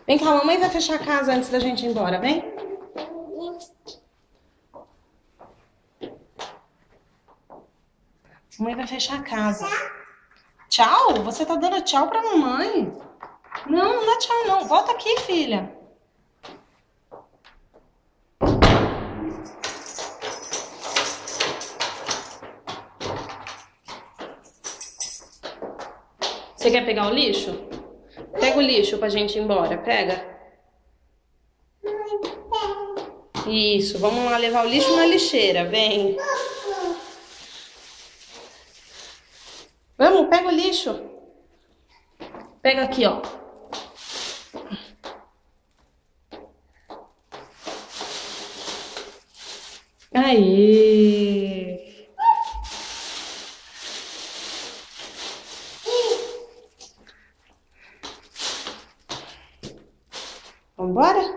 Vem cá, a mamãe vai fechar a casa antes da gente ir embora, vem? A mãe vai fechar a casa. Tchau? Você tá dando tchau pra mamãe? Não, não dá tchau não. Volta aqui, filha. Você quer pegar o lixo? Pega o lixo pra gente ir embora, pega. Isso, vamos lá levar o lixo na lixeira, vem. Vamos, pega o lixo. Pega aqui, ó. Aí. Vambora?